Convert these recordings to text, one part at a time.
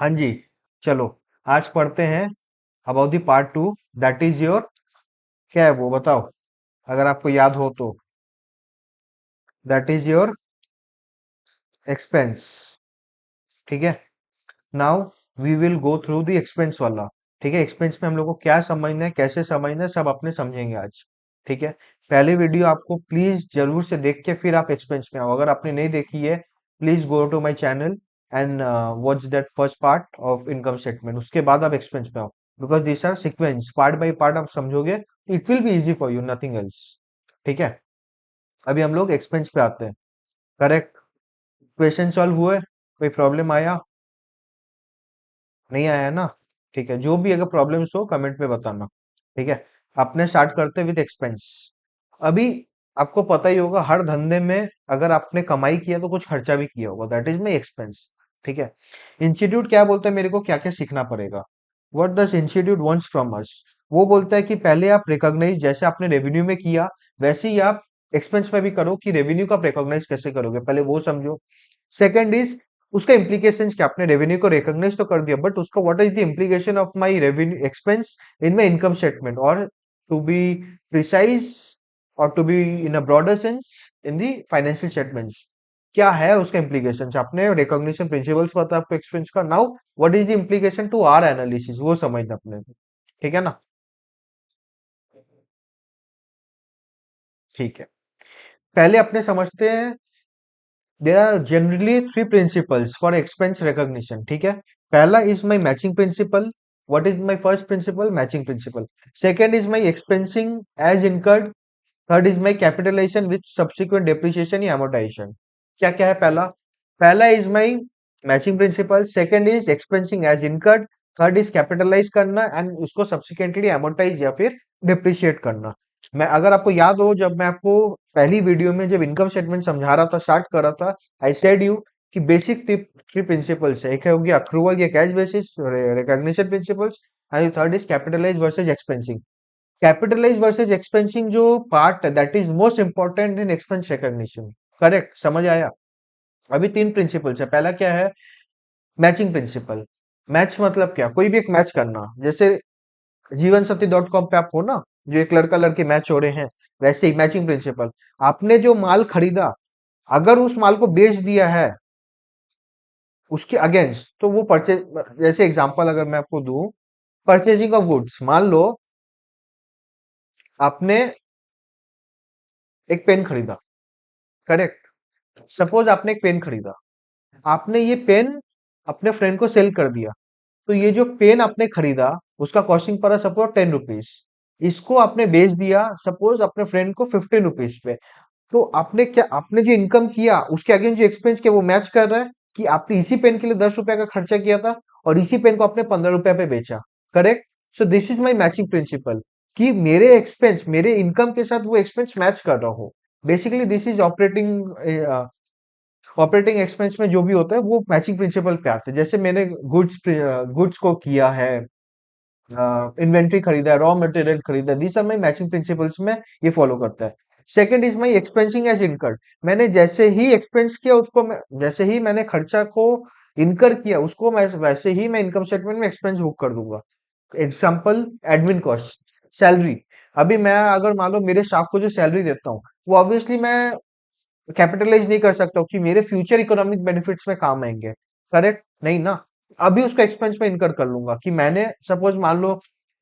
हाँ जी, चलो आज पढ़ते हैं about the part two, that is your, क्या है वो बताओ, अगर आपको याद हो तो। That is your expense. ठीक है, now we will go through the expense वाला। ठीक है, एक्सपेंस में हम लोग को क्या समझना है, कैसे समझना है, सब अपने समझेंगे आज। ठीक है, पहले वीडियो आपको प्लीज जरूर से देख के फिर आप एक्सपेंस में आओ। अगर आपने नहीं देखी है, please go to my channel and watch that first part of income statement, उसके बाद आप एक्सपेंस में आओ। Because this are sequence, part by part आप समझोगे, it will be easy for you, nothing else. ठीक है, अभी हम लोग एक्सपेंस पे आते हैं। करेक्ट, क्वेश्चन सॉल्व हुए, कोई प्रॉब्लम आया? नहीं आया ना? ठीक है, जो भी अगर प्रॉब्लम्स हो कमेंट में बताना। ठीक है, अपने स्टार्ट करते विद एक्सपेंस। अभी आपको पता ही होगा, हर धंधे में अगर आपने कमाई किया तो कुछ खर्चा भी किया होगा, दैट इज माई एक्सपेंस। ठीक है, इंस्टीट्यूट क्या बोलता है मेरे को, क्या क्या सीखना पड़ेगा, what does institute wants from us. वो बोलता है कि पहले आप रिकॉग्नाइज, जैसे आपने रेवेन्यू में किया वैसे ही आप एक्सपेंस में भी करो, कि रेवेन्यू का रिकॉग्नाइज कैसे करोगे पहले वो समझो। सेकंड इज, उसका इम्प्लीकेशंस क्या, आपने रेवेन्यू को रिकॉग्नाइज तो कर दिया, बट उसका what is the implication of my revenue expense in my income statement, और टू बी प्रिसाइज और to be in a broader sense in the financial statements, क्या है उसका इम्प्लीकेशन। आपने रिकॉग्निशन प्रिंसिपल्स पता है आपको एक्सपेंस का, now what is the implication to our analysis, वो समझना अपने को। ठीक है ना? ठीक है, पहले अपने समझते हैं, there are generally three principles for expense recognition. ठीक है, पहला is my matching principle. What is my first principle? Matching principle. Second is my expensing as incurred. Third is my capitalisation with subsequent depreciation या amortization। क्या क्या है? पहला, पहला is my matching principle, second is expensing as incurred, third is capitalise करना and उसको subsequently amortize या फिर डिप्रिशिएट करना। मैं, अगर आपको याद हो, जब मैं आपको पहली वीडियो में जब इनकम स्टेटमेंट समझा रहा था, स्टार्ट कर रहा था, आई सेड यू कि बेसिक थ्री प्रिंसिपल्स है, एक है हो गया अक्रूवल या cash basis recognition principles, and third is capitalise versus expensing. Capitalise versus expensing जो पार्ट है, that is most important in expense recognition. Correct, समझ आया? अभी तीन प्रिंसिपल्स है, पहला क्या है? Matching principal. मैच मतलब क्या, कोई भी एक मैच करना, जैसे जीवन साथी डॉट कॉम पे आप हो ना, जो एक लड़का लड़की मैच हो रहे हैं, वैसे ही मैचिंग प्रिंसिपल। आपने जो माल खरीदा, अगर उस माल को बेच दिया है उसके अगेंस्ट, तो वो परचेज, जैसे एग्जांपल अगर मैं आपको दूं, परचेजिंग ऑफ गुड्स, मान लो आपने एक पेन खरीदा। करेक्ट, सपोज आपने एक पेन खरीदा, आपने ये पेन अपने फ्रेंड को सेल कर दिया, तो ये जो पेन आपने खरीदा उसका कॉस्टिंग पड़ा सपोज 10 रुपीज, इसको आपने बेच दिया सपोज अपने फ्रेंड को 15 रुपीज पे। तो आपने क्या, आपने जो इनकम किया उसके अगेंस्ट जो एक्सपेंस किया वो मैच कर रहा है, कि आपने इसी पेन के लिए 10 रुपए का खर्चा किया था और इसी पेन को आपने 15 रुपए पे बेचा। Correct, so this is my matching principal, कि मेरे एक्सपेंस, मेरे इनकम के साथ वो एक्सपेंस मैच कर रहा हो। Basically this is operating, operating expense में जो भी होता है वो मैचिंग प्रिंसिपल पे आते हैं। जैसे मैंने गुड्स को किया है, इन्वेंट्री खरीदा है, रॉ मटेरियल खरीदा है, this are my matching principles में ये फॉलो करता है। Second is my expensing as incurred. मैंने जैसे ही एक्सपेंस किया उसको मैं, जैसे ही मैंने खर्चा को इनकर किया उसको मैं वैसे ही मैं इनकम स्टेटमेंट में एक्सपेंस बुक कर दूंगा। Example, admin cost, salary. अभी मैं अगर मान लो मेरे स्टाफ को जो सैलरी देता हूँ, वो ऑब्वियसली मैं कैपिटलाइज नहीं कर सकता हूँ कि मेरे फ्यूचर इकोनॉमिक बेनिफिट्स में काम आएंगे। करेक्ट, नहीं ना? अभी उसका एक्सपेंस में इनकर कर लूंगा, कि मैंने सपोज मान लो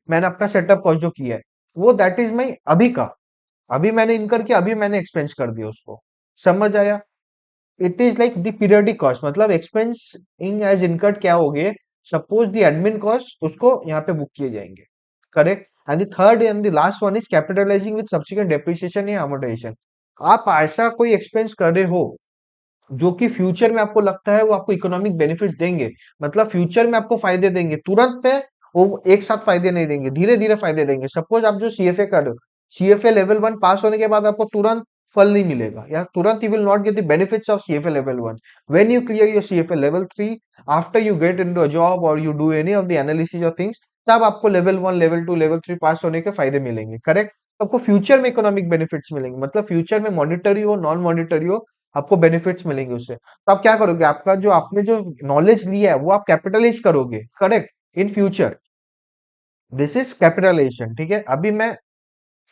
मैंने अपना सेटअप कॉस्ट जो किया है, वो दैट इज माई अभी का, अभी मैंने इनकर किया, अभी मैंने एक्सपेंस कर दिया उसको। समझ आया? It is like the periodic cost, मतलब एक्सपेंस इन एज इनकर्ड क्या हो गए, सपोज द एडमिन कॉस्ट उसको यहाँ पे बुक किए जाएंगे। Correct, and the third and the last one is capitalising with subsequent depreciation या amortization। आप ऐसा कोई एक्सपेंस कर रहे हो जो कि फ्यूचर में आपको लगता है वो आपको इकोनॉमिक बेनिफिट देंगे, मतलब फ्यूचर में आपको फायदे देंगे, तुरंत पे वो एक साथ फायदे नहीं देंगे, धीरे धीरे फायदे देंगे। सपोज आप जो सीएफए कर रहे हो, सीएफए लेवल 1 पास होने के बाद आपको तुरंत फल नहीं मिलेगा, या तुरंत you will not get the benefits of CFA level 1। When you clear your CFA level 3, after you get into a job और you do any of the analysis of things, तब आपको लेवल 1 लेवल 2 लेवल 3 पास होने के फायदे मिलेंगे। Correct, आपको future में economic benefits मिलेंगे, मतलब फ्यूचर में मॉनिटरी हो नॉन मॉनिटरी हो, आपको बेनिफिट्स मिलेंगे उससे। तो आप क्या करोगे, आपका जो आपने जो नॉलेज लिया है वो आप कैपिटलाइज करोगे, correct, in future. This is capitalization, ठीक है। अभी मैं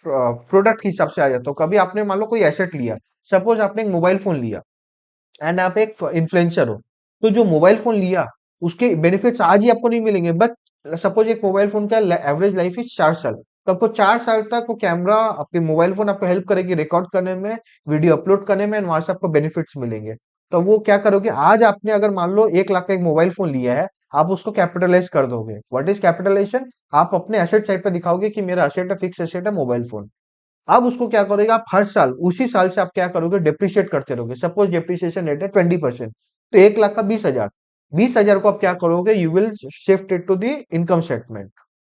प्रोडक्ट के हिसाब से आ जाता हूँ। कभी आपने मान लो कोई एसेट लिया, सपोज आपने एक मोबाइल फोन लिया एंड आप एक इन्फ्लुएंसर हो, तो जो मोबाइल फोन लिया उसके बेनिफिट्स आज ही आपको नहीं मिलेंगे, बट सपोज एक मोबाइल फोन का एवरेज लाइफ इज 4 साल, तो आपको 4 साल तक वो कैमरा, आपके मोबाइल फोन आपको हेल्प करेगी रिकॉर्ड करने में, वीडियो अपलोड करने में, एंड वहां से आपको बेनिफिट्स मिलेंगे। तो वो क्या करोगे, आज आपने अगर मान लो 1 लाख का एक मोबाइल फोन लिया है, आप उसको कैपिटलाइज कर दोगे। व्हाट इज कैपिटलाइजेशन, आप अपने एसेट साइड पे दिखाओगे कि मेरा एसेट है, फिक्स एसेट है मोबाइल फोन। अब उसको क्या करोगे, आप हर साल उसी साल से आप क्या करोगे, डिप्रिशिएट करते रहोगे। सपोज डिप्रिसिएशन रेट है 20%, तो 1 लाख का 20,000, 20,000 को आप क्या करोगे, you will shift it to the income statement,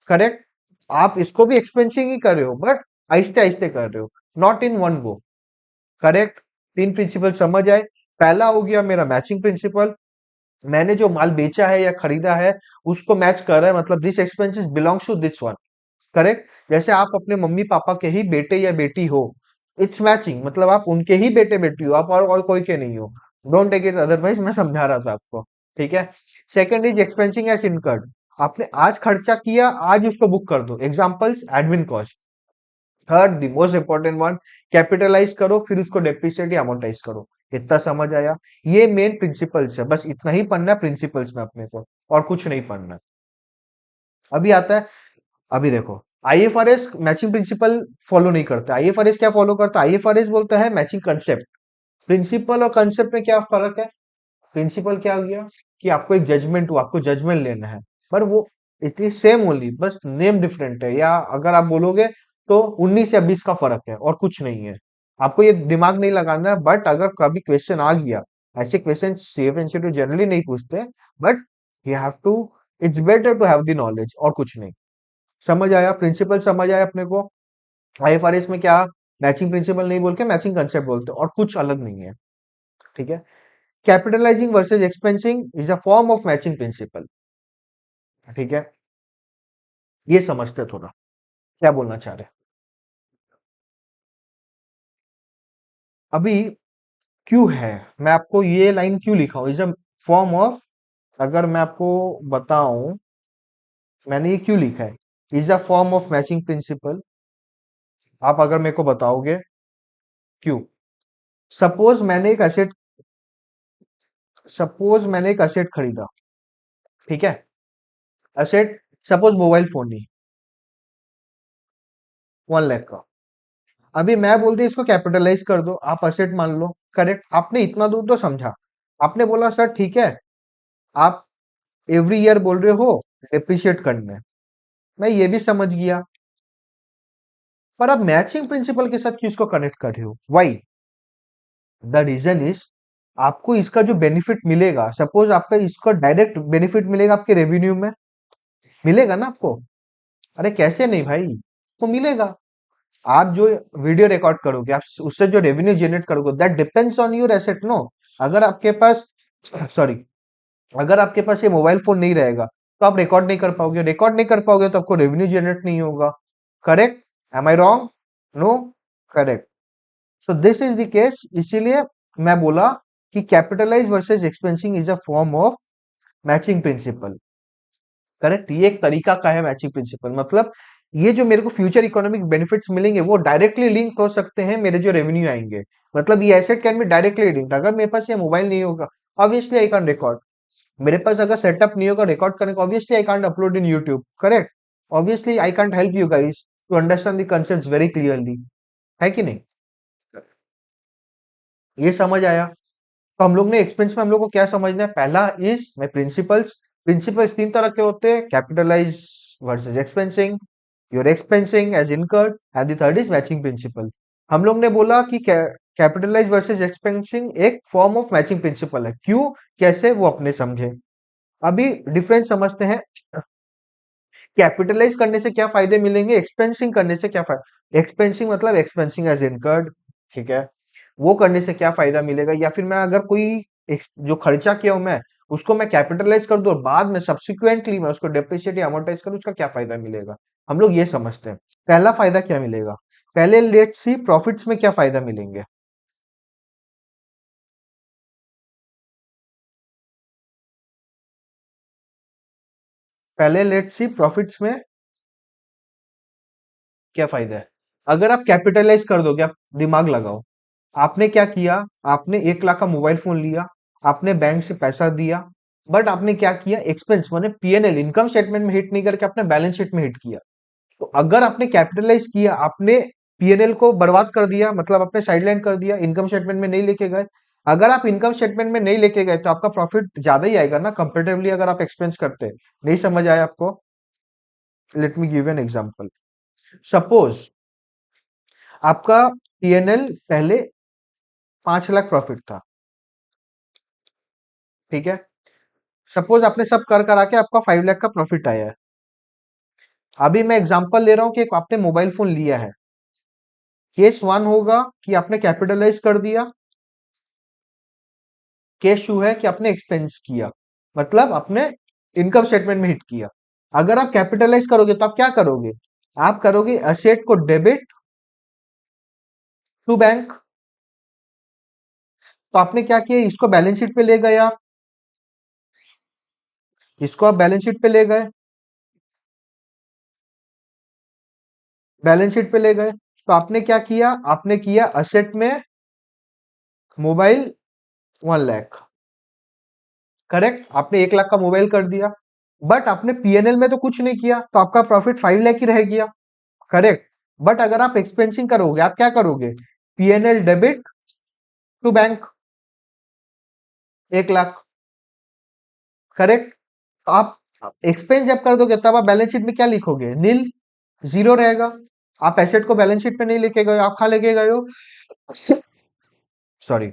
correct. आप इसको भी एक्सपेंसिंग ही कर रहे हो, बट आहिस्ते आहिस्ते कर रहे हो, not in one go, correct. तीन प्रिंसिपल समझ आए। पहला हो गया मेरा मैचिंग प्रिंसिपल, मैंने जो माल बेचा है या खरीदा है उसको मैच कर रहा है, मतलब this expenses belongs to this one, correct. जैसे आप अपने मम्मी पापा के ही बेटे या बेटी हो, इट्स मैचिंग, मतलब आप उनके ही बेटे बेटी हो, आप और कोई के नहीं हो। डोंट टेक इट अदरवाइज, मैं समझा रहा था आपको, ठीक है। Second is expensing as incurred, आपने आज खर्चा किया, आज उसको बुक कर दो, examples admin cost. Third the most important one, capitalize करो फिर उसको डेप्रिसिएट या अमोर्टाइज करो। इतना समझ आया, ये मेन प्रिंसिपल्स है, बस इतना ही पढ़ना है प्रिंसिपल्स में अपने को, और कुछ नहीं पढ़ना है। अभी आता है, अभी देखो, आईएफआरएस मैचिंग प्रिंसिपल फॉलो नहीं करता। आईएफआरएस क्या फॉलो करता है, आईएफआरएस बोलता है मैचिंग कंसेप्ट। प्रिंसिपल और कंसेप्ट में क्या फर्क है, प्रिंसिपल क्या हो गया कि आपको एक जजमेंट हो, आपको जजमेंट लेना है, पर वो इतनी सेम ओनली, बस नेम डिफरेंट है, या अगर आप बोलोगे तो 19 या 20 का फर्क है, और कुछ नहीं है। आपको ये दिमाग नहीं लगाना है, बट अगर कभी क्वेश्चन आ गया, ऐसे क्वेश्चन सीएफ जनरली नहीं पूछते, but you have to, it's better to have the knowledge, और कुछ नहीं। समझ आया, प्रिंसिपल समझ आया अपने को। आईएफआरएस में क्या, मैचिंग प्रिंसिपल नहीं बोल के मैचिंग कंसेप्ट बोलते हैं, और कुछ अलग नहीं है, ठीक है। Capitalising versus expensing is a form of matching principle, ठीक है। ये समझते हैं थोड़ा, क्या बोलना चाह रहे हैं। अभी क्यों है, मैं आपको ये लाइन क्यों लिखा हूं, इज अ फॉर्म ऑफ, अगर मैं आपको बताऊं मैंने ये क्यों लिखा है, is a form of matching principal, आप अगर मेरे को बताओगे क्यों। सपोज मैंने एक एसेट, सपोज मैंने एक एसेट खरीदा, ठीक है। एसेट, सपोज मोबाइल फोन ही 1 लाख का। अभी मैं बोलती इसको कैपिटलाइज कर दो, आप असेट मान लो, करेक्ट। आपने इतना दूर तो समझा, आपने बोला सर ठीक है, आप एवरी ईयर बोल रहे हो डिप्रिशिएट करना है, मैं ये भी समझ गया, पर आप मैचिंग प्रिंसिपल के साथ क्यों इसको कनेक्ट कर रहे हो, वाई। द रीजन इज, आपको इसका जो बेनिफिट मिलेगा, सपोज आपका इसका डायरेक्ट बेनिफिट मिलेगा आपके रेवेन्यू में, मिलेगा ना आपको। अरे कैसे नहीं भाई, तो मिलेगा। आप जो वीडियो रिकॉर्ड करोगे, आप उससे जो रेवेन्यू जनरेट करोगे, that depends on your asset, no. अगर आपके पास सॉरी, अगर आपके पास ये मोबाइल फोन नहीं रहेगा, तो आप रिकॉर्ड नहीं कर पाओगे, रिकॉर्ड नहीं कर पाओगे तो आपको रेवेन्यू जनरेट नहीं होगा, correct. Am I wrong, no, correct. So this is the case, इसीलिए मैं बोला कि capitalise versus expensing is a form of matching principle, correct. ये एक तरीका का है मैचिंग प्रिंसिपल, मतलब ये जो मेरे को फ्यूचर इकोनॉमिक बेनिफिट्स मिलेंगे वो डायरेक्टली लिंक हो सकते हैं मेरे जो रेवेन्यू आएंगे, मतलब ये asset can be directly linked. अगर मेरे पास ये मोबाइल नहीं होगा, ऑब्वियसली आई कैन रिकॉर्ड, मेरे पास अगर सेटअप नहीं होगा रिकॉर्ड करने का, obviously I can't upload in YouTube, correct. Obviously I can't help you guys to understand the concepts very clearly, है कि नहीं। ये समझ आया। तो हम लोग ने एक्सपेंस में हम लोग को क्या समझना है, पहला इज मैं प्रिंसिपल्स, प्रिंसिपल्स तीन तरह के होते हैं, capitalise versus expensing, your expensing as incurred, and the third is matching principle. हम लोग ने बोला कि कैपिटलाइज वर्सेज एक्सपेंसिंग एक फॉर्म ऑफ मैचिंग प्रिंसिपल है, क्यों, कैसे, वो अपने समझे। अभी डिफरेंस समझते हैं, कैपिटलाइज करने से क्या फायदे मिलेंगे, एक्सपेंसिंग करने से क्या फायदा, एक्सपेंसिंग मतलब एक्सपेंसिंग एज इनकर्ड, ठीक है। वो करने से क्या फायदा मिलेगा, या फिर मैं अगर कोई जो खर्चा किया हूं मैं, उसको मैं कैपिटलाइज कर दूं और बाद में सब्सिक्वेंटली मैं उसको डेप्रिशिएट या अमोर्टाइज करूं, उसका क्या फायदा मिलेगा, हम लोग ये समझते हैं। पहला फायदा क्या मिलेगा, पहले लेट्स सी प्रॉफिट्स में क्या फायदा मिलेंगे। पहले लेट्स सी प्रॉफिट्स में क्या फायदा है। अगर आप कैपिटलाइज कर दोगे, आप दिमाग लगाओ, आपने क्या किया, आपने 1 लाख का मोबाइल फोन लिया, आपने बैंक से पैसा दिया, बट आपने क्या किया, एक्सपेंस माने पीएनएल इनकम स्टेटमेंट में हिट नहीं करके आपने बैलेंस शीट में हिट किया। तो अगर आपने कैपिटलाइज किया, आपने पीएनएल को बर्बाद कर दिया, मतलब आपने साइडलाइन कर दिया, इनकम स्टेटमेंट में नहीं लेके गए। अगर आप इनकम स्टेटमेंट में नहीं लेके गए तो आपका प्रॉफिट ज्यादा ही आएगा ना कंपेरेटिवली, अगर आप एक्सपेंस करते। नहीं समझ आया आपको? Let me give an example. Suppose आपका पीएनएल पहले 5 लाख प्रॉफिट था, ठीक है। सपोज आपने सब कर करा के आपका 5 लाख का प्रॉफिट आया है। अभी मैं एग्जांपल ले रहा हूं कि एक आपने मोबाइल फोन लिया है। केस वन होगा कि आपने कैपिटलाइज कर दिया। केस टू है कि आपने एक्सपेंस किया, मतलब आपने इनकम स्टेटमेंट में हिट किया। अगर आप कैपिटलाइज करोगे तो आप क्या करोगे, आप करोगे असेट को डेबिट टू बैंक। तो आपने क्या किया, इसको बैलेंस शीट पे ले गए आप, इसको आप बैलेंस शीट पे ले गए, बैलेंस शीट पे ले गए। तो आपने क्या किया, आपने किया असेट में मोबाइल 1 लाख, करेक्ट। आपने 1 लाख का मोबाइल कर दिया, बट आपने पीएनएल में तो कुछ नहीं किया, तो आपका प्रॉफिट 5 लाख ही रह गया, करेक्ट। बट अगर आप एक्सपेंसिंग करोगे, आप क्या करोगे, PNL debit to bank 1 lakh, correct. तो आप एक्सपेंस जब कर दोगे तब आप बैलेंस शीट में क्या लिखोगे, नील, जीरो रहेगा। आप एसेट को बैलेंस शीट पे नहीं लेके गए हो, आप कहाँ लेके गए हो, सॉरी,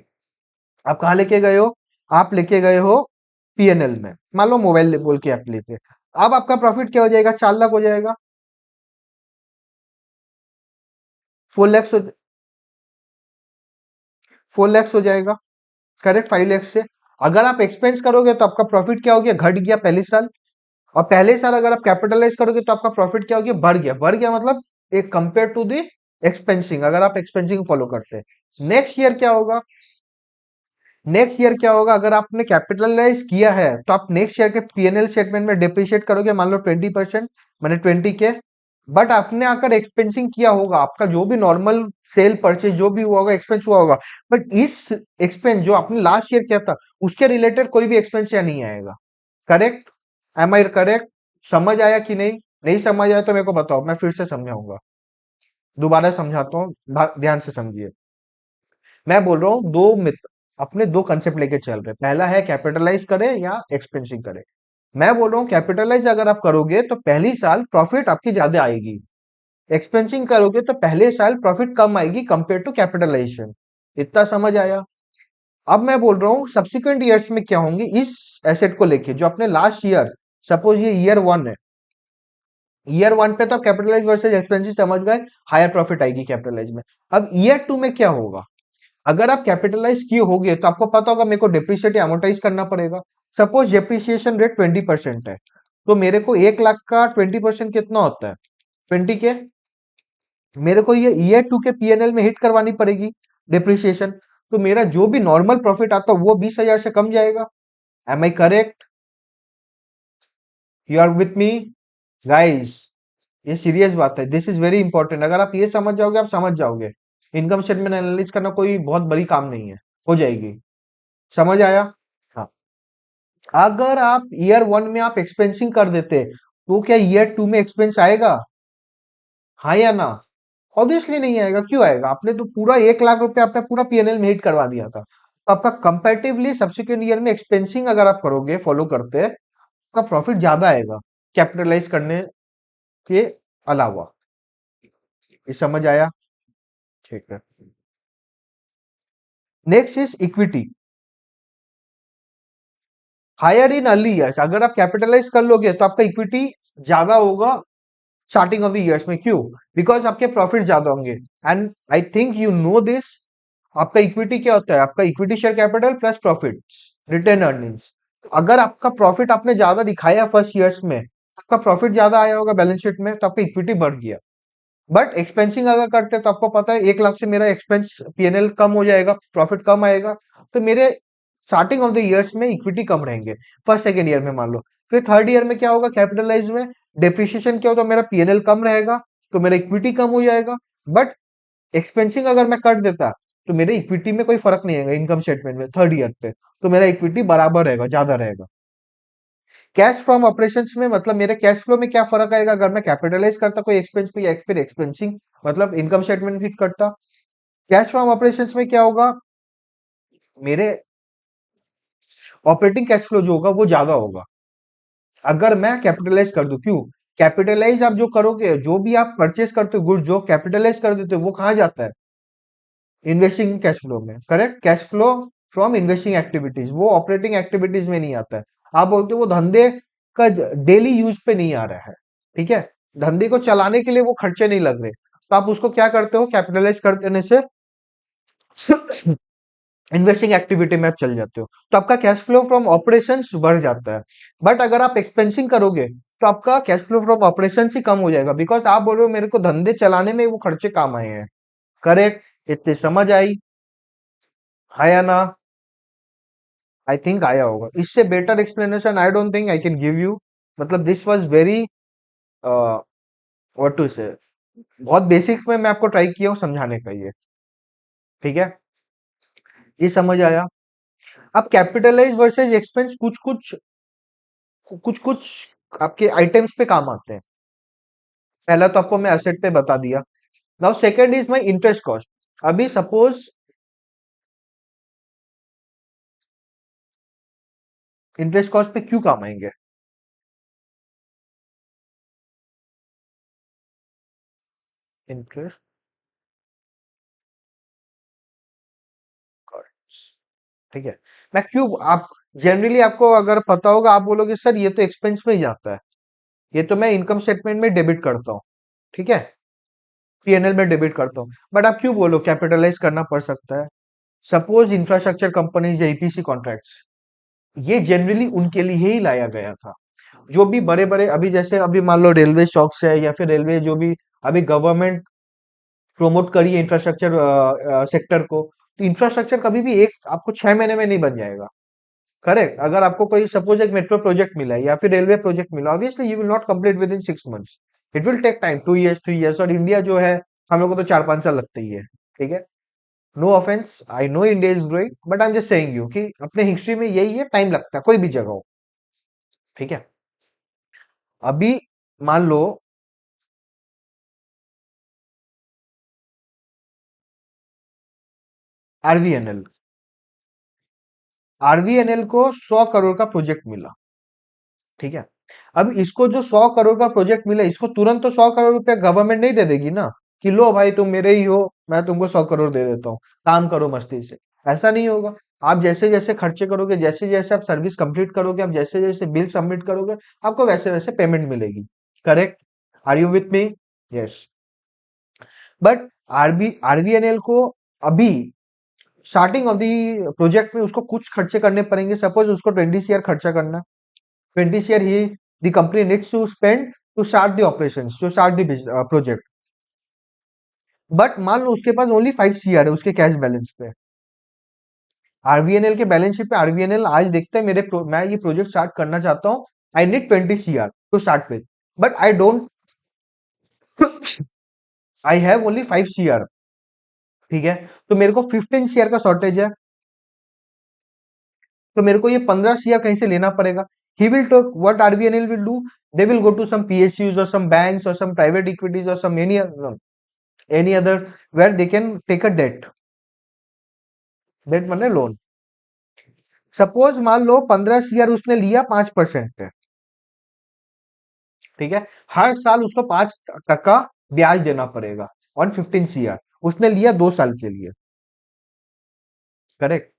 आप कहाँ लेके गए हो, आप लेके गए हो पीएनएल में। मान लो मोबाइल बोल के आप लेते, अब आपका प्रॉफिट क्या हो जाएगा, 4 लाख हो जाएगा, 4 लैक्स हो, 4 लैक्स हो जाएगा, करेक्ट, 5 लैक्स से। अगर आप एक्सपेंस करोगे तो आपका प्रॉफिट क्या हो गया, घट गया पहले साल। और पहले साल अगर आप कैपिटलाइज करोगे तो आपका प्रॉफिट क्या हो गया, बढ़ गया। बढ़ गया मतलब एक कंपेयर टू द एक्सपेंसिंग, अगर आप एक्सपेंसिंग फॉलो करते हैं। नेक्स्ट ईयर क्या होगा, नेक्स्ट ईयर क्या होगा, अगर आपने कैपिटलाइज किया है तो आप नेक्स्ट ईयर के पीएनएल स्टेटमेंट में डिप्रिशिएट करोगे, मान लो 20%, मैंने 20 के। बट आपने आकर एक्सपेंसिंग किया होगा, आपका जो भी नॉर्मल सेल परचेज जो भी हुआ होगा, एक्सपेंस हुआ होगा। बट इस एक्सपेंस जो आपने लास्ट ईयर किया था उसके रिलेटेड कोई भी एक्सपेंस या नहीं आएगा, करेक्ट। Am I correct? समझ आया कि नहीं? नहीं समझ आया तो मेरे को बताओ, मैं फिर से समझाऊंगा, दोबारा समझाता हूँ, ध्यान से समझिए। मैं बोल रहा हूँ दो मित्र अपने दो कंसेप्ट लेके चल रहे हैं, पहला है कैपिटलाइज करे या एक्सपेंसिंग करे। मैं बोल रहा हूँ कैपिटलाइज अगर आप करोगे तो पहली साल प्रॉफिट आपकी ज्यादा आएगी, एक्सपेंसिंग करोगे तो पहले साल प्रॉफिट कम आएगी कंपेयर टू कैपिटलाइजेशन। इतना समझ आया? अब मैं बोल रहा हूँ सब्सिक्वेंट ईयर्स में क्या होंगे इस एसेट को लेके, जो अपने लास्ट ईयर, सपोज ये ईयर वन है, ईयर वन पे तो आप कैपिटलाइज वर्सेज एक्सपेंसिव समझ गए, हायर प्रॉफिट आएगी कैपिटलाइज में। अब ईयर टू में क्या होगा, अगर आप कैपिटलाइज किए होगे तो आपको पता होगा मेरे को डिप्रिशिएट या अमोर्टाइज करना पड़ेगा। सपोज डिप्रिसिएशन रेट 20% है, तो मेरे को 1 लाख का 20% कितना होता है, 20 के। मेरे को ये ईयर टू के पीएनएल में हिट करवानी पड़ेगी डिप्रिसिएशन। तो मेरा जो भी नॉर्मल प्रॉफिट आता है वो 20,000 से कम जाएगा। Am I correct? You are with me guys? ये सीरियस बात है, दिस इज वेरी इंपॉर्टेंट। अगर आप ये समझ जाओगे, आप समझ जाओगे, इनकम स्टेटमेंट एनालिसिस करना कोई बहुत बड़ी काम नहीं है, हो जाएगी। समझ आया? हाँ। अगर आप ईयर वन में आप एक्सपेंसिंग कर देते तो क्या ईयर टू में एक्सपेंस आएगा, हाँ या ना? ऑब्वियसली नहीं आएगा। क्यों आएगा, आपने तो पूरा 1 लाख रुपए आपने पूरा पीएनएल में हिट करवा दिया था। तो आपका कंपैरेटिवली सब्सिक्वेंट ईयर में एक्सपेंसिंग अगर आप करोगे, फॉलो करते, आपका प्रॉफिट ज्यादा आएगा कैपिटलाइज करने के अलावा। ये समझ आया? ठीक है। Next is equity, higher in early years. अगर आप कैपिटलाइज कर लोगे तो आपका इक्विटी ज्यादा होगा स्टार्टिंग ऑफ द ईयर्स में। क्यों? बिकॉज आपके प्रॉफिट ज्यादा होंगे। And I think you know this, आपका इक्विटी क्या होता है, आपका equity share capital plus profit, retained earnings. अगर आपका प्रॉफिट आपने ज्यादा दिखाया फर्स्ट ईयर्स में, आपका प्रॉफिट ज्यादा आया होगा बैलेंस शीट में, तो आपका इक्विटी बढ़ गया। बट एक्सपेंसिंग अगर करते हैं तो आपको पता है 1 लाख से मेरा एक्सपेंस पीएनएल कम हो जाएगा, प्रॉफिट कम आएगा। तो मेरे स्टार्टिंग ऑफ द ईयर्स में इक्विटी कम रहेंगे, फर्स्ट सेकेंड ईयर में मान लो। फिर थर्ड ईयर में क्या होगा, कैपिटलाइज में डेप्रिसिएशन क्या होगा, मेरा पीएनएल कम रहेगा, तो मेरा इक्विटी कम हो जाएगा। बट एक्सपेंसिंग अगर मैं कर देता तो मेरे इक्विटी में कोई फर्क नहीं आएगा, इनकम स्टेटमेंट में थर्ड ईयर पे तो मेरा इक्विटी बराबर रहेगा, ज्यादा रहेगा। कैश फ्रॉम ऑपरेशंस में मतलब मेरे कैश फ्लो में क्या फर्क आएगा, अगर मैं कैपिटलाइज करता कोई एक्सपेंस को या फिर एक्सपेंसिंग मतलब इनकम स्टेटमेंट हिट करता। कैश फ्रॉम ऑपरेशंस में क्या होगा, मेरे ऑपरेटिंग कैश फ्लो जो होगा वो ज्यादा होगा अगर मैं कैपिटलाइज कर दूं। क्यों, कैपिटलाइज आप जो करोगे, जो भी आप परचेस करते हो गुड जो कैपिटलाइज कर देते हो वो कहाँ जाता है, इन्वेस्टिंग कैश फ्लो में। Correct, cash flow from investing activities वो ऑपरेटिंग एक्टिविटीज में नहीं आता है। आप बोलते हो वो धंधे का डेली यूज पे नहीं आ रहा है, ठीक है, धंधे को चलाने के लिए वो खर्चे नहीं लग रहे, तो आप उसको क्या करते हो, कैपिटलाइज कर देने से इन्वेस्टिंग एक्टिविटी में आप चल जाते हो, तो आपका कैश फ्लो फ्रॉम ऑपरेशंस बढ़ जाता है। बट अगर आप एक्सपेंसिंग करोगे तो आपका कैश फ्लो फ्रॉम ऑपरेशंस ही कम हो जाएगा, बिकॉज आप बोल रहे हो मेरे को धंधे चलाने में वो खर्चे काम आए हैं। करेक्ट, इतने समझ आई, आया ना, आई थिंक आया होगा। इससे better explanation I don't think I can give you. मतलब this was very what to say, बहुत बेसिक में मैं आपको ट्राई किया हूँ समझाने का ये, ठीक है, ये समझ आया। अब कैपिटलाइज वर्सेस एक्सपेंस कुछ कुछ कुछ कुछ आपके आइटम्स पे काम आते हैं। पहला तो आपको मैं एसेट पे बता दिया। Now second is my interest cost. अभी सपोज इंटरेस्ट कॉस्ट पे क्यों काम आएंगे, इंटरेस्ट कॉस्ट, ठीक है। मैं क्यों, आप जनरली आपको अगर पता होगा आप बोलोगे सर ये तो एक्सपेंस में ही जाता है, ये तो मैं इनकम स्टेटमेंट में डेबिट करता हूँ, ठीक है, पीएनएल में डेबिट करता हूँ। बट आप क्यों बोलो कैपिटलाइज करना पड़ सकता है। सपोज इंफ्रास्ट्रक्चर कंपनीज या ईपीसी कॉन्ट्रैक्ट्स, ये जनरली उनके लिए ही लाया गया था। जो भी बड़े बड़े अभी जैसे अभी मान लो रेलवे चौक से है या फिर रेलवे जो भी अभी गवर्नमेंट प्रमोट करी है इंफ्रास्ट्रक्चर सेक्टर को, तो इंफ्रास्ट्रक्चर कभी भी एक आपको 6 महीने में नहीं बन जाएगा। करेक्ट, अगर आपको कोई सपोज एक मेट्रो प्रोजेक्ट मिला है या फिर रेलवे प्रोजेक्ट मिला, obviously you will not complete within 6 months, it will take time, 2 years 3 years, और इंडिया जो है हम लोग को तो 4 5 साल लगते ही है, ठीक है। No offense, I know India is growing, but I am just saying you कि अपने हिस्ट्री में यही है, टाइम लगता है कोई भी जगह हो, ठीक है। अभी मान लो आरवीएनएल, आरवीएनएल को 100 करोड़ का प्रोजेक्ट मिला, ठीक है। अब इसको जो 100 करोड़ का प्रोजेक्ट मिला, इसको तुरंत तो 100 करोड़ रुपया गवर्नमेंट नहीं दे देगी ना, कि लो भाई तुम मेरे ही हो, मैं तुमको 100 करोड़ दे देता हूँ, काम करो मस्ती से। ऐसा नहीं होगा। आप जैसे जैसे खर्चे करोगे, जैसे जैसे आप सर्विस कंप्लीट करोगे, आप जैसे जैसे बिल सबमिट करोगे, आपको वैसे वैसे पेमेंट मिलेगी। Correct, are you with me, yes. But RVNL को अभी स्टार्टिंग ऑफ दी प्रोजेक्ट में उसको कुछ खर्चे करने पड़ेंगे, सपोज उसको 20 CR खर्चा करना, 20 CR he the company needs to spend to start the operations, to start the project। But मान लो उसके पास ओनली 5 CR है उसके कैश बैलेंस पे, आरवीएनएल के बैलेंस शीट पे आरवीएनएल आज देखते हैं मैं ये प्रोजेक्ट स्टार्ट करना चाहता हूँ, I need 20 CR to start with, but I don't, I have only 5 CR, ठीक है, तो मेरे को 15 CR का शॉर्टेज है, तो मेरे को ये 15 CR कहीं से लेना पड़ेगा। He will talk what RVNL will do, they will go to some PSUs और सम बैंक्स और सम प्राइवेट इक्विटीज और some any other where they can take a debt, debt माने लोन। सपोज मान लो 15 CR उसने लिया 5% पे, ठीक है, हर साल उसको 5 टका ब्याज देना पड़ेगा ऑन 15 CR, उसने लिया 2 साल के लिए। करेक्ट,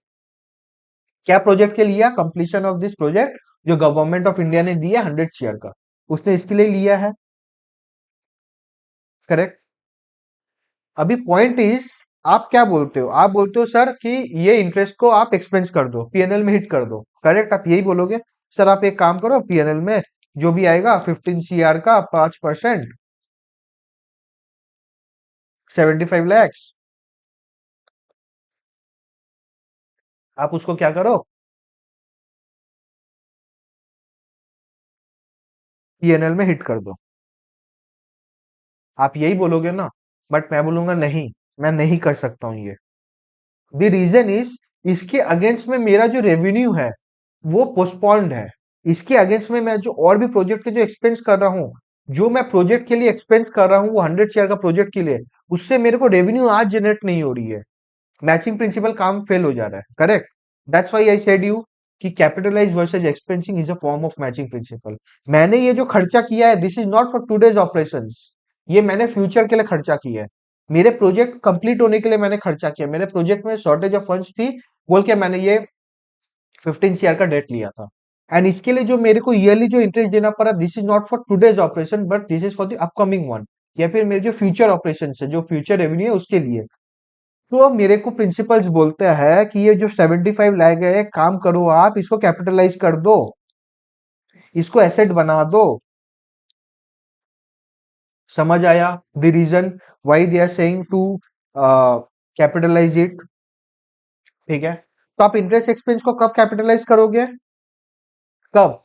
क्या प्रोजेक्ट के लिया, कंप्लीशन ऑफ दिस प्रोजेक्ट जो गवर्नमेंट ऑफ इंडिया ने दिया 100 CR का, उसने इसके लिए लिया है। करेक्ट, अभी पॉइंट इज, आप क्या बोलते हो, आप बोलते हो सर कि ये इंटरेस्ट को आप एक्सपेंस कर दो, पीएनएल में हिट कर दो। करेक्ट, आप यही बोलोगे। सर आप एक काम करो, पीएनएल में जो भी आएगा 15 CR का 5%, 75 lakhs, आप उसको क्या करो, पीएनएल में हिट कर दो। आप यही बोलोगे ना, बट मैं बोलूंगा नहीं, मैं नहीं कर सकता हूं ये। द रीजन इज, इसके अगेंस्ट में मेरा जो रेवेन्यू है वो पोस्टपोन्ड है। इसके अगेंस्ट में मैं जो और भी प्रोजेक्ट के जो एक्सपेंस कर रहा हूँ, जो मैं प्रोजेक्ट के लिए एक्सपेंस कर रहा हूँ वो 100 शेयर का प्रोजेक्ट के लिए, उससे मेरे को रेवेन्यू आज जनरेट नहीं हो रही है। मैचिंग प्रिंसिपल काम फेल हो जा रहा है। Correct. That's why I said you कि capitalise versus expensing is a form of matching principle. मैंने ये जो खर्चा किया है, this is not for today's operations, ये मैंने फ्यूचर के लिए खर्चा किया है। मेरे प्रोजेक्ट कंप्लीट होने के लिए मैंने खर्चा किया। मेरे प्रोजेक्ट में शॉर्टेज ऑफ फंड्स थी बोल के मैंने ये 15 शेयर का डेट लिया था। एंड इसके लिए जो मेरे को ईयरली जो इंटरेस्ट देना पड़ा, this is not for today's operation but this is for the upcoming one, या फिर मेरे जो फ्यूचर ऑपरेशन है, जो फ्यूचर रेवेन्यू है उसके लिए। तो अब मेरे को प्रिंसिपल्स बोलते हैं कि ये जो 75 लाए गए हैं, काम करो आप इसको कैपिटलाइज कर दो, इसको एसेट बना दो। समझ आया the reason why they are saying to capitalize it? ठीक है। तो आप इंटरेस्ट एक्सपेंस को कब कैपिटलाइज करोगे? कब?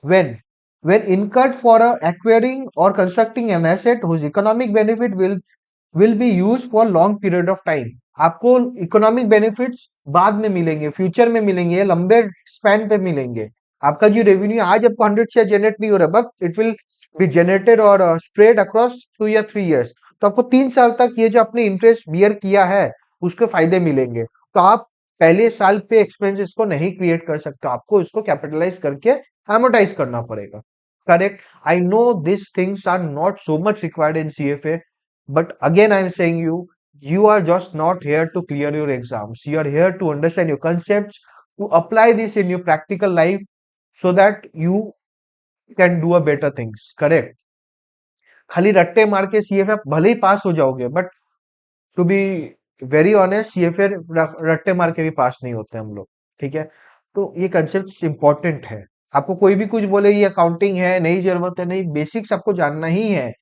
when incurred for acquiring or constructing an asset whose economic benefit will be used for long period of time। आपको economic benefits बाद में मिलेंगे, फ्यूचर में मिलेंगे, लंबे स्पैन पे मिलेंगे। आपका जो रेवेन्यू आज आपको 100 शेयर जनरेट नहीं हो रहा, but it will be generated और स्प्रेड अक्रॉस 2 या 3 years। तो आपको 3 साल तक ये जो आपने इंटरेस्ट बियर किया है उसके फायदे मिलेंगे। तो आप पहले साल पे एक्सपेंसेस को नहीं क्रिएट कर सकते, आपको इसको कैपिटलाइज करके एमोटाइज करना पड़ेगा। Correct. I know this things are not so much required in CFA, but again I am saying you are just not here to clear your exams, you are here to understand your concepts, to apply this in your practical life so that you can do a better things। correct। खाली रट्टे मार के CFA भले ही पास हो जाओगे, but to be very honest CFA रट्टे मार के भी पास नहीं होते हम लोग। ठीक है। तो ये कंसेप्ट इंपॉर्टेंट है। आपको कोई भी कुछ बोले ये अकाउंटिंग है, नहीं जरूरत है, नहीं, बेसिक्स आपको जानना ही है,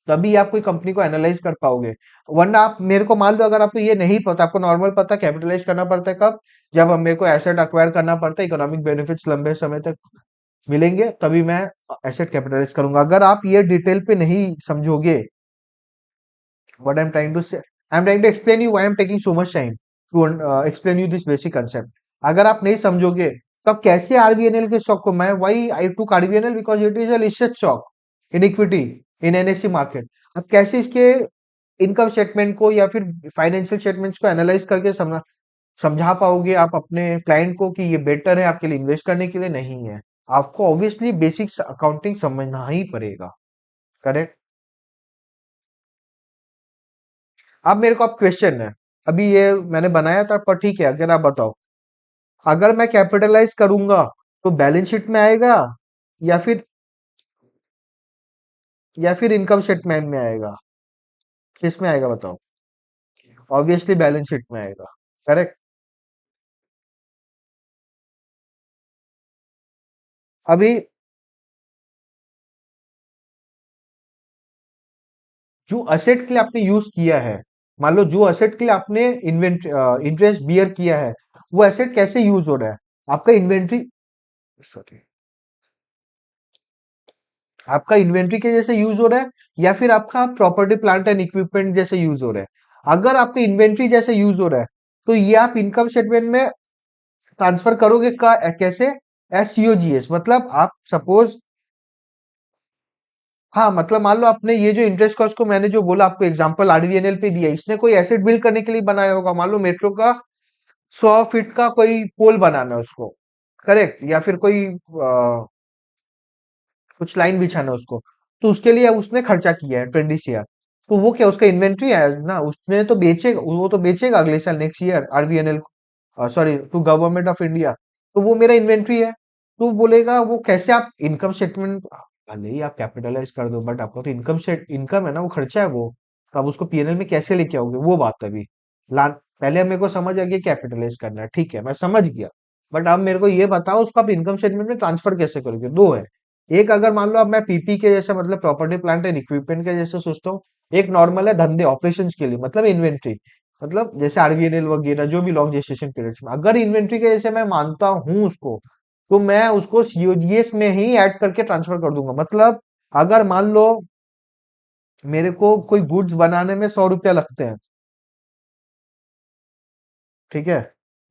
तभी आप कोई कंपनी को एनालाइज कर पाओगे। वरना आप मेरे को मान लो अगर आपको ये नहीं पता, आपको नॉर्मल पता कैपिटलाइज करना पड़ता है कब, जब हम मेरे को एसेट अक्वायर करना पड़ता है, इकोनॉमिक बेनिफिट्स लंबे समय तक मिलेंगे, तभी मैं एसेट कैपिटलाइज करूंगा। अगर आप ये डिटेल पे नहीं समझोगे, what I'm trying to say, I'm trying to explain you why I'm taking so much time to explain you this basic concept। अगर आप नहीं समझोगे तब कैसे आरबीएनएल के स्टॉक को, मैं वाई आई टूक RBNL because it is a listed stock in equity in NSC market. अब कैसे इसके इनकम स्टेटमेंट को या फिर फाइनेंशियल स्टेटमेंट्स को एनालाइज करके समझा पाओगे आप अपने क्लाइंट को कि ये बेटर है आपके लिए इन्वेस्ट करने के लिए, नहीं है। आपको ऑब्वियसली बेसिक्स अकाउंटिंग समझना ही पड़ेगा। करेक्ट। अब मेरे को अब क्वेश्चन है, अभी ये मैंने बनाया था पर ठीक है, अगर आप बताओ, अगर मैं कैपिटलाइज करूंगा तो बैलेंस शीट में आएगा या फिर इनकम स्टेटमेंट में आएगा? किस में आएगा बताओ? ऑब्वियसली बैलेंस शीट में आएगा। करेक्ट। अभी जो असेट के लिए आपने यूज किया है, मान लो जो असेट के लिए आपने इंटरेस्ट बियर किया है, वो असेट कैसे यूज हो रहा है? आपका इन्वेंट्री, सॉरी, आपका इन्वेंट्री के जैसे यूज हो रहा है या फिर आपका प्रॉपर्टी प्लांट एंड इक्विपमेंट जैसे यूज हो रहा है? अगर आपका इन्वेंट्री जैसे यूज हो रहा है तो ये आप इनकम स्टेटमेंट में ट्रांसफर करोगे का कैसे? एससीओजीएस, मतलब आप सपोज, हाँ, मतलब मान लो आपने ये जो इंटरेस्ट कॉस्ट को मैंने जो बोला आपको एग्जांपल आरवीएनएल पे दिया, इसने कोई एसेट बिल्ड करने के लिए बनाया होगा। मान लो मेट्रो का 100 फीट का कोई पोल बनाना है उसको, करेक्ट, या फिर कोई कुछ लाइन बिछाना है उसको, तो उसके लिए उसने खर्चा किया है 20 शेयर। तो वो क्या उसका इन्वेंट्री है ना, उसने तो बेचेगा, वो तो बेचेगा अगले साल next year RVNL, sorry to government of India. तो वो मेरा इन्वेंट्री है। तो बोलेगा वो कैसे आप इनकम स्टेटमेंट, भले ही आप कैपिटलाइज कर दो बट आपका तो इनकम है ना, वो खर्चा है वो, तो आप उसको पीएनएल में कैसे लेके आओगे? वो बात अभी पहले मेरे को समझ आ गया कैपिटलाइज करना है, ठीक है, मैं समझ गया। बट अब मेरे को ये बताओ उसको आप इनकम स्टेटमेंट में ट्रांसफर कैसे करोगे? दो है। एक, अगर मान लो अब मैं पीपी के जैसे मतलब प्रॉपर्टी प्लांट एंड इक्विपमेंट के जैसे सोचता हूँ। एक नॉर्मल है धंधे ऑपरेशंस के लिए, मतलब इन्वेंट्री, मतलब जैसे आरबीएनएल वगैरह जो भी लॉन्ग जेस्टेशन पीरियड्स में, अगर इन्वेंट्री के जैसे मैं मानता हूं उसको, तो मैं उसको सीओजीएस में ही ऐड करके ट्रांसफर कर दूंगा। मतलब अगर मान लो मेरे को कोई गुड्स बनाने में 100 रुपया लगते हैं, ठीक है?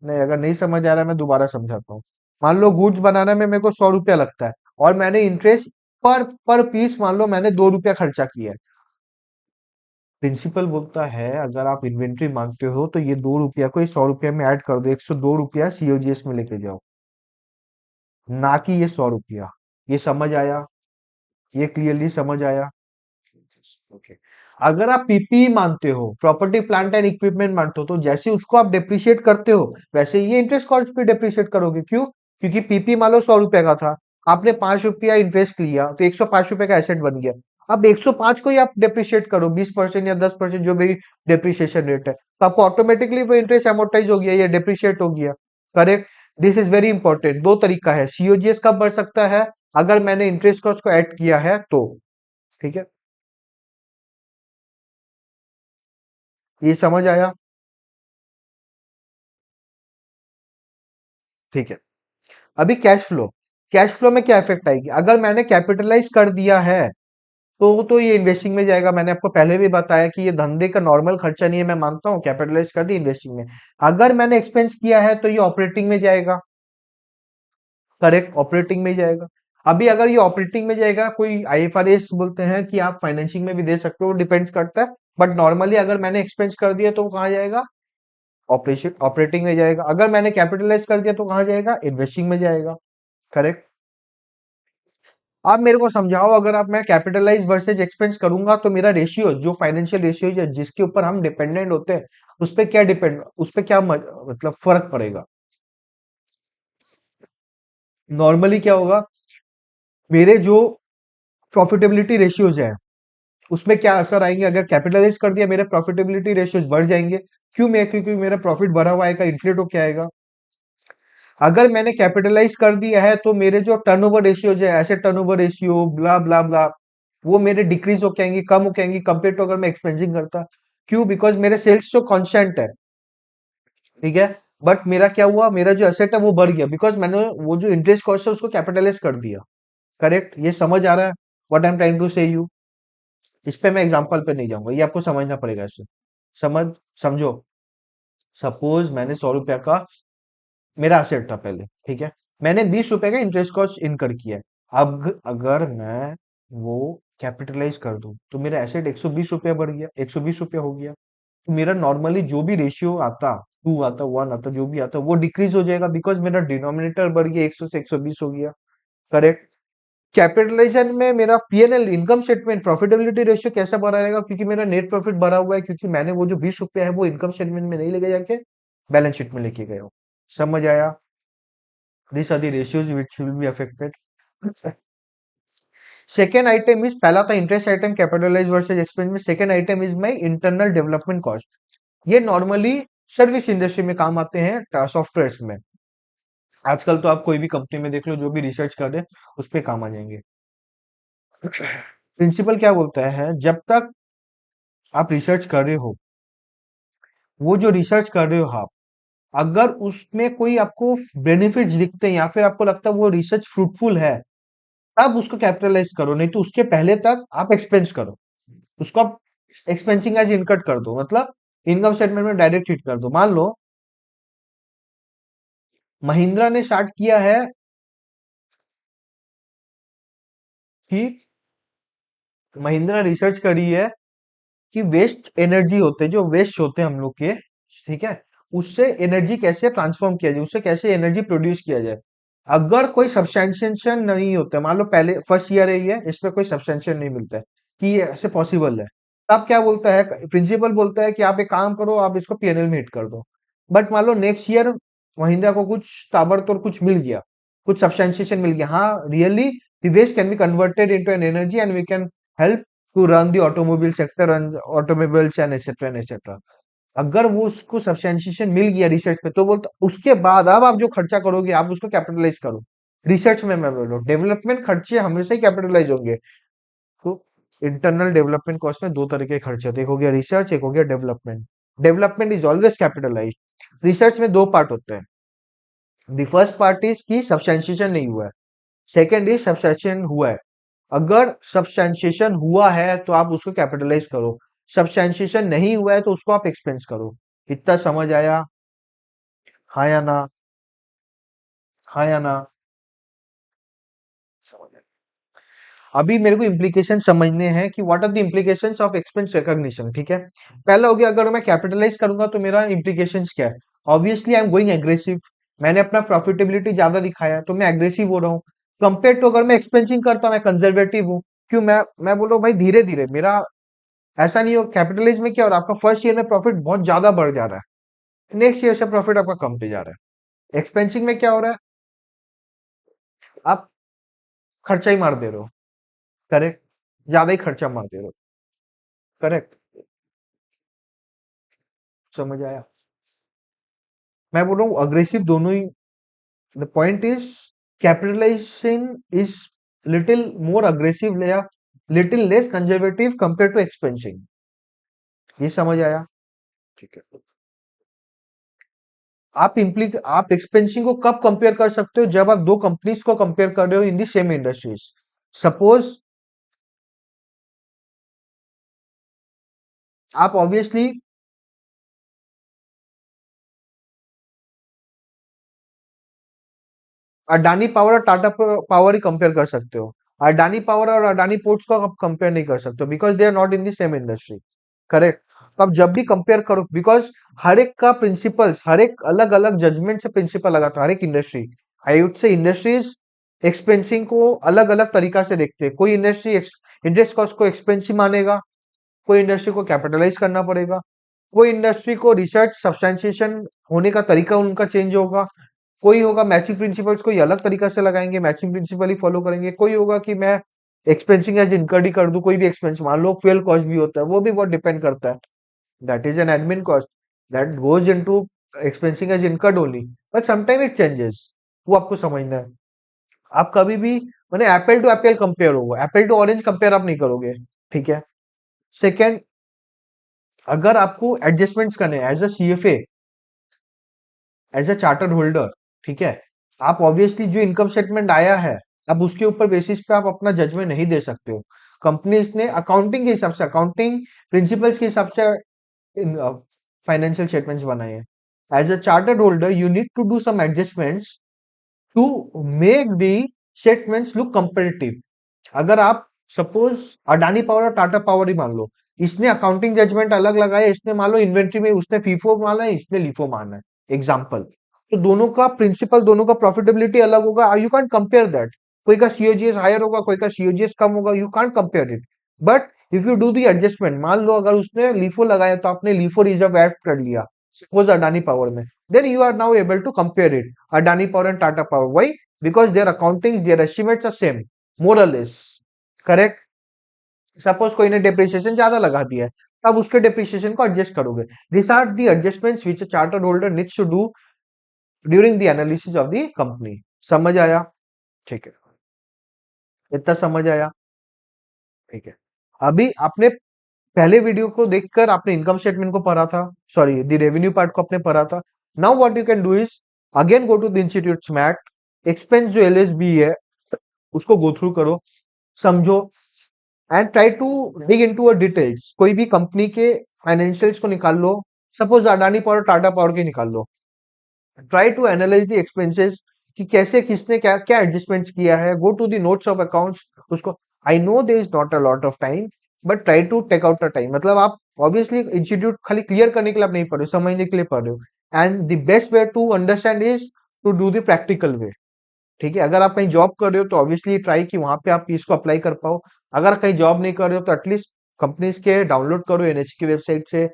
नहीं, अगर नहीं समझ आ रहा है मैं दोबारा समझाता हूँ। मान लो गुड्स बनाने में मेरे को 100 रुपया लगता है, और मैंने इंटरेस्ट पर पीस मान लो मैंने 2 रुपया खर्चा किया है। प्रिंसिपल बोलता है अगर आप इन्वेंट्री मांगते हो तो ये 2 रुपया को इस 100 रुपया में ऐड कर दो, 102 रुपया सीओजीएस में लेके जाओ, ना कि ये 100 रुपया। ये समझ आया? ये क्लियरली समझ आया? ओके। अगर आप पीपीई मानते हो, प्रॉपर्टी प्लांट एंड इक्विपमेंट मानते हो, तो जैसे उसको आप डेप्रिशिएट करते हो वैसे ये इंटरेस्ट कॉस्ट भी डेप्रिशिएट करोगे। क्यों? क्योंकि पीपी मान लो 100 रुपया का था, आपने 5 रुपया इंटरेस्ट लिया तो 105 रुपए का एसेट बन गया। अब 105 को ही आप डेप्रिशिएट करो 20% या 10% जो भी डेप्रिसिएशन रेट है, तो आपको ऑटोमेटिकली वो इंटरेस्ट एमोर्टाइज हो गया या डेप्रिशिएट हो गया। Correct? This is very important. दो तरीका है, सीओजीएस कब बढ़ सकता है? अगर मैंने इंटरेस्ट कॉस्ट को ऐड किया है तो। ठीक है, ये समझ आया? ठीक है। अभी कैश फ्लो, कैश फ्लो में क्या इफेक्ट आएगी? अगर मैंने कैपिटलाइज कर दिया है तो ये इन्वेस्टिंग में जाएगा। मैंने आपको पहले भी बताया कि ये धंधे का नॉर्मल खर्चा नहीं है, मैं मानता हूँ, कैपिटलाइज कर दी इन्वेस्टिंग में। अगर मैंने एक्सपेंस किया है तो ये ऑपरेटिंग में जाएगा। करेक्ट, ऑपरेटिंग में ही जाएगा। अभी अगर ये ऑपरेटिंग में जाएगा, कोई आईएफआरएस बोलते हैं कि आप फाइनेंसिंग में भी दे सकते हो, डिपेंड्स करता है। बट नॉर्मली अगर मैंने एक्सपेंस कर दिया तो वो कहाँ जाएगा? ऑपरेशन ऑपरेटिंग में जाएगा। अगर मैंने कैपिटलाइज कर दिया तो कहाँ जाएगा? इन्वेस्टिंग में जाएगा। करेक्ट। आप मेरे को समझाओ, अगर आप मैं कैपिटलाइज वर्सेज एक्सपेंस करूंगा तो मेरा रेशियो, जो फाइनेंशियल रेशियो है जिसके ऊपर हम डिपेंडेंट होते हैं, उस पे क्या मतलब फर्क पड़ेगा? नॉर्मली क्या होगा, मेरे जो प्रॉफिटेबिलिटी रेशियोज है उसमें क्या असर आएंगे? अगर कैपिटलाइज कर दिया मेरे प्रॉफिटेबिलिटी रेशियोज बढ़ जाएंगे। क्यों? मैं क्योंकि मेरा प्रॉफिट बढ़ा हुआ आएगा, इन्फ्लेट होके आएगा। अगर मैंने कैपिटलाइज कर दिया है तो मेरे जो टर्नओवर रेशियोज है, एसेट टर्नओवर रेशियो, ब्ला ब्ला ब्ला, वो मेरे डिक्रीज होके आएंगे, कम होके आएंगे कंपेयर टू अगर मैं एक्सपेंसिंग करता। क्यों? बिकॉज मेरे सेल्स जो कांस्टेंट है, ठीक है, बट मेरा क्या हुआ, मेरा जो एसेट है वो बढ़ गया, बिकॉज मैंने वो जो इंटरेस्ट कॉस्ट है उसको कैपिटलाइज कर दिया। करेक्ट? ये समझ आ रहा है what I am trying to say you? इस पे मैं एग्जांपल पे नहीं जाऊंगा, ये आपको समझना पड़ेगा इसे। समझ समझो। सपोज मैंने 100 रुपया का मेरा एसेट था पहले, ठीक है, मैंने 20 रुपए का इंटरेस्ट कॉस्ट इनकर किया है। अब अगर मैं वो कैपिटलाइज कर दूं तो मेरा एसेट 120 रुपया बढ़ गया, 120 रुपया हो गया। तो मेरा नॉर्मली जो भी रेशियो आता, 2 आता, 1 आता, जो भी आता वो डिक्रीज हो जाएगा, बिकॉज मेरा डिनोमिनेटर बढ़ गया, 100 से 120 हो गया। करेक्ट? कैपिटलाइजेशन में मेरा PNL income statement profitability ratio कैसा बढ़ा रहेगा? क्योंकि मेरा नेट प्रॉफिट बढ़ा हुआ है, क्योंकि मैंने वो जो 20 रुपया है वो इनकम स्टेटमेंट में नहीं लेके जाके बैलेंस शीट में लेके गया हूँ। समझ आया? These are the ratios which will be affected. Second item is, पहला था interest item capitalise versus expense में, second item is my internal development cost. ये नॉर्मली सर्विस इंडस्ट्री में काम आते हैं, सॉफ्टवेयर में। आजकल तो आप कोई भी कंपनी में देख लो, जो भी रिसर्च कर रहे हैं उस पे काम आ जाएंगे। प्रिंसिपल क्या बोलता है, जब तक आप रिसर्च कर रहे हो, वो जो रिसर्च कर रहे हो आप, अगर उसमें कोई आपको बेनिफिट्स दिखते हैं या फिर आपको लगता है वो रिसर्च फ्रूटफुल है, तब उसको कैपिटलाइज करो, नहीं तो उसके पहले तक आप एक्सपेंस करो। उसको आप एक्सपेंसिंग एज इनकट कर दो, मतलब इनकम स्टेटमेंट में डायरेक्ट हिट कर दो। मान लो महिंद्रा ने स्टार्ट किया है कि महिंद्रा रिसर्च करी है कि वेस्ट एनर्जी होते हैं, जो वेस्ट होते हैं हम लोग के, ठीक है, उससे एनर्जी कैसे ट्रांसफॉर्म किया जाए, उससे कैसे एनर्जी प्रोड्यूस किया जाए। अगर कोई सब्सटेंशिएशन नहीं होता, मान लो पहले फर्स्ट ईयर है ये, इसमें कोई सब्सटेंशिएशन नहीं मिलता है कि ये ऐसे पॉसिबल है, तब क्या बोलता है प्रिंसिपल? बोलता है कि आप एक काम करो, आप इसको पीएनएल में हिट कर दो। बट मान लो नेक्स्ट ईयर महिंद्रा को कुछ ताबड़तोड़ कुछ मिल गया, कुछ सब्सटेंशिएशन मिल गया, हाँ really the waste can be converted into an energy and we can help to run the automobile sector and automobiles and etcetera. अगर वो उसको सब्सटेंशिएशन मिल गया रिसर्च पे, तो बोलता उसके बाद अब आप जो खर्चा करोगे आप उसको कैपिटलाइज करो। रिसर्च में मैं बोल रहा हूँ, डेवलपमेंट खर्चे हमेशा ही कैपिटलाइज होंगे। तो इंटरनल डेवलपमेंट कॉस्ट में दो तरह के खर्चे होते हैं, एक हो गया रिसर्च, एक हो गया development. Development is always capitalize. Research में दो पार्ट होते हैं। द फर्स्ट पार्ट इज की सब्सटेंशिएशन नहीं हुआ है, सेकेंड इज सब्सटेंशिएशन हुआ है। अगर सब्सटैंशिएशन हुआ है तो आप उसको कैपिटलाइज करो, सब्सटैंशिएशन नहीं हुआ है तो उसको आप एक्सपेंस करो। इतना समझ आया? हाँ या ना? हाँ या ना? समझ आया। अभी मेरे को इम्प्लीकेशन समझने हैं कि what are the implications of expense recognition. ठीक है, पहला हो गया अगर मैं कैपिटलाइज करूंगा तो मेरा इम्प्लीकेशंस क्या है। Obviously I am going aggressive, मैंने अपना प्रॉफिटेबिलिटी ज्यादा दिखाया है, तो मैं एग्रेसिव हो रहा हूँ। कंपेयर टू अगर मैं एक्सपेंसिंग करता, मैं कंजर्वेटिव हूँ। क्यों? मैं बोल रहा हूँ भाई धीरे धीरे मेरा, ऐसा नहीं हो। कैपिटलाइज में क्या हो रहा है, आपका फर्स्ट ईयर में प्रॉफिट बहुत ज्यादा बढ़ जा रहा है, नेक्स्ट ईयर से प्रॉफिट आपका कम पे जा रहा है। एक्सपेंसिंग में क्या हो रहा है, आप खर्चा ही मार दे रहे हो। करेक्ट, ज्यादा ही खर्चा मार दे रहे हो। करेक्ट, समझ आया? मैं बोल रहा हूँ अग्रेसिव दोनों ही। The point is capitalisation is little more aggressive या little less conservative compare to expensing. ये समझ आया? ठीक है। आप एक्सपेंसिंग को कब कंपेयर कर सकते हो, जब आप दो कंपनीज को कंपेयर कर रहे हो इन दी सेम इंडस्ट्रीज। सपोज आप ऑब्वियसली अडानी पावर और टाटा पावर ही कंपेयर कर सकते हो। अडानी पावर और अडानी पोर्ट्स को आप कंपेयर नहीं कर सकते because they are not in the same industry. Correct. तो आप जब भी कंपेयर करो, बिकॉज हर एक का प्रिंसिपल्स, हर एक अलग अलग जजमेंट से प्रिंसिपल लगाता है हर एक industry. I would say industries expensing को अलग अलग तरीका से देखते हैं। कोई इंडस्ट्री इंटरेस्ट कॉस्ट को एक्सपेंसिव मानेगा, कोई इंडस्ट्री को कैपिटलाइज करना पड़ेगा, कोई इंडस्ट्री को रिसर्च सब्सटैंशिएशन होने का तरीका उनका चेंज होगा, कोई होगा मैचिंग प्रिंसिपल्स कोई अलग तरीका से लगाएंगे, मैचिंग प्रिंसिपल ही फॉलो करेंगे, कोई होगा कि मैं एक्सपेंसिंग एज इनकर्ड ही कर दूं। कोई भी एक्सपेंस मान लो फ्यूल कॉस्ट भी होता है, वो भी बहुत डिपेंड करता है। That is an admin cost that goes into expensing as incurred only, but sometime it changes. वो आपको समझना है। आप कभी भी मैंने एप्पल टू एप्पल कंपेयर होगा, एप्पल टू ऑरेंज कंपेयर आप नहीं करोगे। ठीक है। सेकेंड, अगर आपको एडजस्टमेंट्स करने as a CFA, as a chartered holder, ठीक है, आप ऑब्वियसली जो इनकम स्टेटमेंट आया है, अब उसके ऊपर बेसिस पे आप अपना जजमेंट नहीं दे सकते हो। कंपनीज ने अकाउंटिंग के हिसाब से, अकाउंटिंग प्रिंसिपल्स के हिसाब से फाइनेंशियल स्टेटमेंट्स बनाए हैं। As a chartered holder you need to do some adjustments to make the statements look comparative. अगर आप सपोज अडानी पावर और टाटा पावर ही मान लो, इसने अकाउंटिंग जजमेंट अलग लगाया, इसने मान लो इन्वेंट्री में उसने फीफो माना है, इसने लिफो माना है, एग्जाम्पल। तो दोनों का प्रिंसिपल, दोनों का प्रॉफिटेबिलिटी अलग होगा, यू कांट कंपेयर दैट। कोई का सीओजीएस हायर होगा, कोई का सीओजीएस कम होगा, you can't compare it. But if you do the adjustment, मान लो अगर उसने लिफो लगाया तो आपने लिफो रिजर्व ऐड कर लिया सपोज अडानी पावर में, then you are now able to compare it, Adani Power and Tata Power. Why? Because their accountings, their estimates are same, more or less. Correct? Suppose कोई ने depreciation ज्यादा लगा दिया है, तब उसके डेप्रिसिएशन को एडजस्ट करोगे। This are the adjustments which a chartered holder needs to do during the analysis of the company. समझ आया? ठीक है, इतना समझ आया? ठीक है। अभी आपने पहले वीडियो को देखकर आपने इनकम स्टेटमेंट को पढ़ा था, सॉरी द रेवेन्यू पार्ट को आपने पढ़ा था। Now what you can do is again go to the institute mat, expense जो एलएसबी है उसको गो थ्रू करो, समझो, and try to dig into a details. कोई भी कंपनी के फाइनेंशियल्स को निकाल लो, suppose Adani power Tata power के निकाल लो, try to analyse the expenses कि कैसे किसने क्या क्या एडजस्टमेंट्स किया है, go to the notes of accounts उसको। I no there is not a lot of time, but try to take out a time. मतलब आप ऑब्वियसली इंस्टीट्यूट खाली क्लियर करने के लिए आप नहीं पढ़ रहे हो, समझने के लिए पढ़ रहे हो। And the best way to understand is to do the practical way. ठीक है, अगर आप कहीं जॉब कर रहे हो तो ऑब्वियसली ट्राई कि वहां पे आप इसको अप्लाई कर पाओ। अगर कहीं जॉब नहीं कर रहे हो तो एटलीस्ट कंपनीज के डाउनलोड करो एनएचए की वेबसाइट से,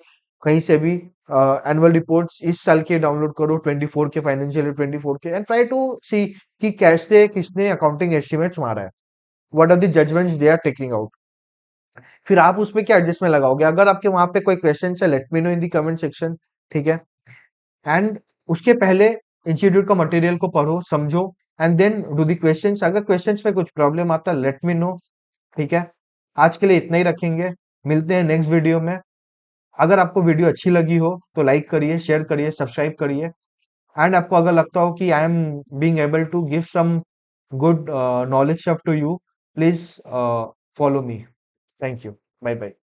कहीं से भी एनुअल रिपोर्ट्स इस साल के डाउनलोड करो, 24 के, फाइनेंशियल 24 के, एंड ट्राई टू सी कि कैसे किसने अकाउंटिंग एस्टिमेट्स मारा है, what are the judgments they are taking out. फिर आप उसमें क्या एडजस्टमेंट लगाओगे। अगर आपके वहां पे कोई क्वेश्चन है, लेट मी नो इन दी कमेंट सेक्शन। ठीक है। एंड उसके पहले इंस्टीट्यूट का मटेरियल को पढ़ो, समझो, and then do the questions. अगर क्वेश्चंस में कुछ प्रॉब्लम आता है लेट मी नो। ठीक है। आज के लिए इतना ही रखेंगे, मिलते हैं नेक्स्ट वीडियो में। अगर आपको वीडियो अच्छी लगी हो तो लाइक करिए, शेयर करिए, सब्सक्राइब करिए। एंड आपको अगर लगता हो कि I am being able to give some good knowledge stuff to you, please follow me. Thank you. Bye bye.